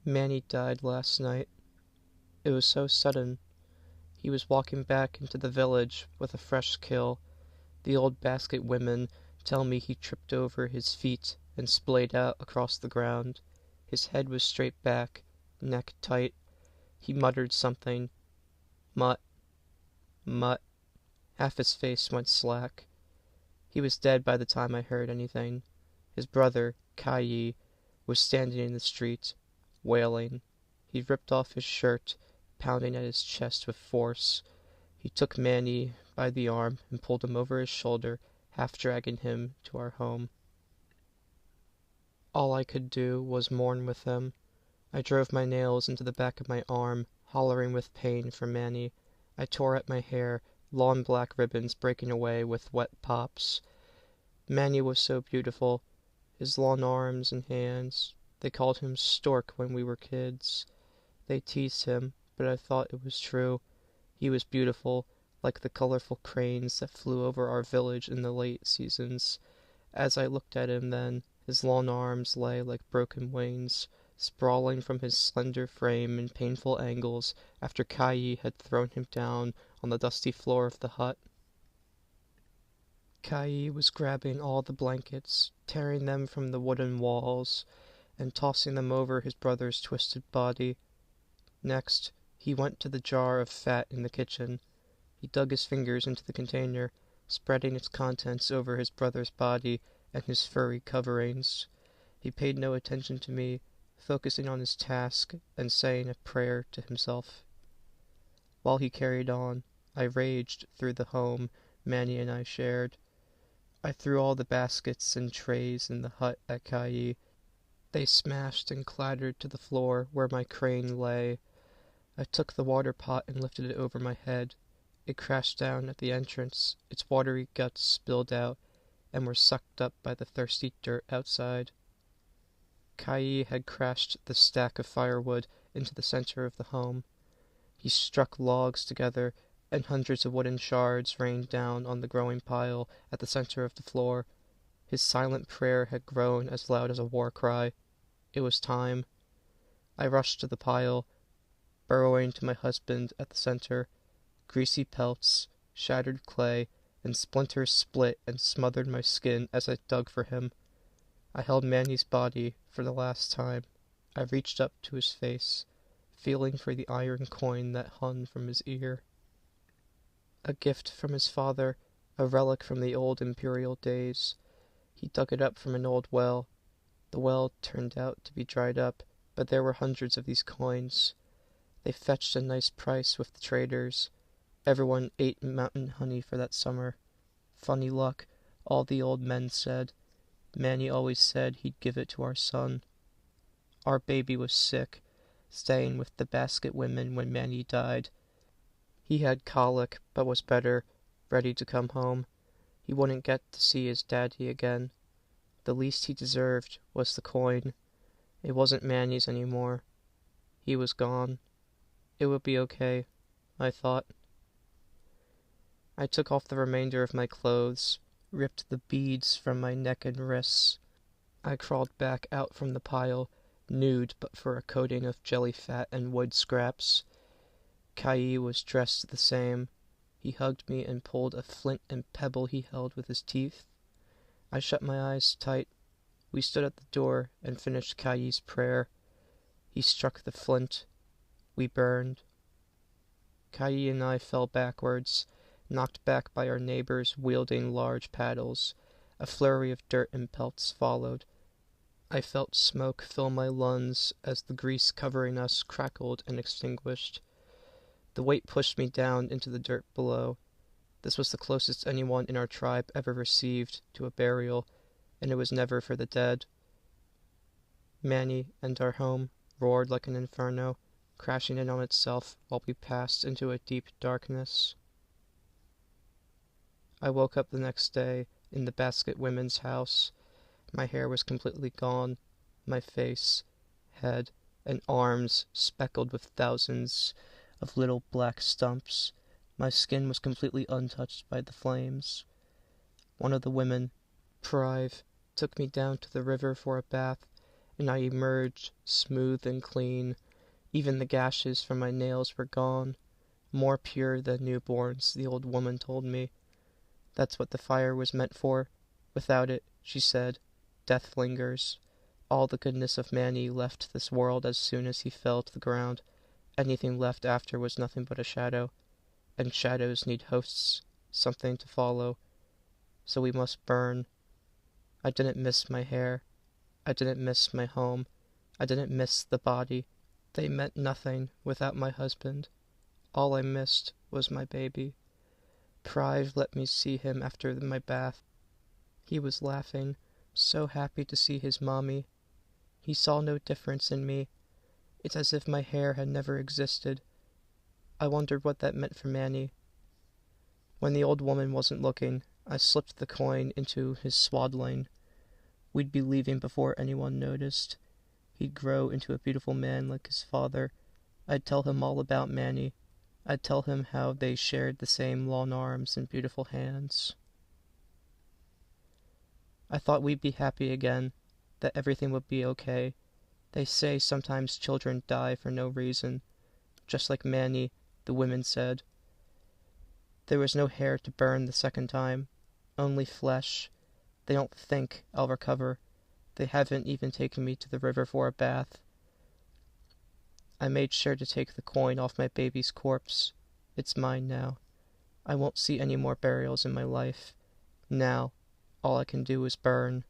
Manny died last night. It was so sudden. He was walking back into the village with a fresh kill. The old basket women tell me he tripped over his feet and splayed out across the ground. His head was straight back, neck tight. He muttered something. Mutt, mutt. Half his face went slack. He was dead by the time I heard anything. His brother, Kai, was standing in the street, wailing. He ripped off his shirt, pounding at his chest with force. He took Manny by the arm and pulled him over his shoulder, half dragging him to our home. All I could do was mourn with him. I drove my nails into the back of my arm, hollering with pain for Manny. I tore at my hair, long black ribbons breaking away with wet pops. Manny was so beautiful. His long arms and hands. They called him Stork when we were kids. They teased him, but I thought it was true. He was beautiful, like the colorful cranes that flew over our village in the late seasons. As I looked at him then, his long arms lay like broken wings, sprawling from his slender frame in painful angles after Kai had thrown him down on the dusty floor of the hut. Kai was grabbing all the blankets, tearing them from the wooden walls, and tossing them over his brother's twisted body. Next, he went to the jar of fat in the kitchen. He dug his fingers into the container, spreading its contents over his brother's body and his furry coverings. He paid no attention to me, focusing on his task and saying a prayer to himself. While he carried on, I raged through the home Manny and I shared. I threw all the baskets and trays in the hut at Kai. They smashed and clattered to the floor where my crane lay. I took the water pot and lifted it over my head. It crashed down at the entrance, its watery guts spilled out, and were sucked up by the thirsty dirt outside. Kai had crashed the stack of firewood into the center of the home. He struck logs together, and hundreds of wooden shards rained down on the growing pile at the center of the floor. His silent prayer had grown as loud as a war cry. It was time. I rushed to the pile, burrowing to my husband at the center. Greasy pelts, shattered clay, and splinters split and smothered my skin as I dug for him. I held Manny's body for the last time. I reached up to his face, feeling for the iron coin that hung from his ear. A gift from his father, a relic from the old imperial days. He dug it up from an old well. The well turned out to be dried up, but there were hundreds of these coins. They fetched a nice price with the traders. Everyone ate mountain honey for that summer. Funny luck, all the old men said. Manny always said he'd give it to our son. Our baby was sick, staying with the basket women when Manny died. He had colic, but was better, ready to come home. He wouldn't get to see his daddy again. The least he deserved was the coin. It wasn't Manny's anymore. He was gone. It would be okay, I thought. I took off the remainder of my clothes, ripped the beads from my neck and wrists. I crawled back out from the pile, nude but for a coating of jelly fat and wood scraps. Kai was dressed the same. He hugged me and pulled a flint and pebble he held with his teeth. I shut my eyes tight. We stood at the door and finished Kai's prayer. He struck the flint. We burned. Kai and I fell backwards, knocked back by our neighbors wielding large paddles. A flurry of dirt and pelts followed. I felt smoke fill my lungs as the grease covering us crackled and extinguished. The weight pushed me down into the dirt below. This was the closest anyone in our tribe ever received to a burial, and it was never for the dead. Manny and our home roared like an inferno, crashing in on itself while we passed into a deep darkness. I woke up the next day in the basket women's house. My hair was completely gone, my face, head, and arms speckled with thousands of little black stumps. My skin was completely untouched by the flames. One of the women, Prive, took me down to the river for a bath, and I emerged smooth and clean. Even the gashes from my nails were gone. More pure than newborns, the old woman told me. That's what the fire was meant for. Without it, she said, death lingers. All the goodness of Manny left this world as soon as he fell to the ground. Anything left after was nothing but a shadow. And shadows need hosts, something to follow. So we must burn. I didn't miss my hair. I didn't miss my home. I didn't miss the body. They meant nothing without my husband. All I missed was my baby. Pride let me see him after my bath. He was laughing, so happy to see his mommy. He saw no difference in me. It's as if my hair had never existed. I wondered what that meant for Manny. When the old woman wasn't looking, I slipped the coin into his swaddling. We'd be leaving before anyone noticed. He'd grow into a beautiful man like his father. I'd tell him all about Manny. I'd tell him how they shared the same long arms and beautiful hands. I thought we'd be happy again, that everything would be okay. They say sometimes children die for no reason. Just like Manny, the women said. There was no hair to burn the second time, only flesh. They don't think I'll recover. They haven't even taken me to the river for a bath. I made sure to take the coin off my baby's corpse. It's mine now. I won't see any more burials in my life. Now, all I can do is burn.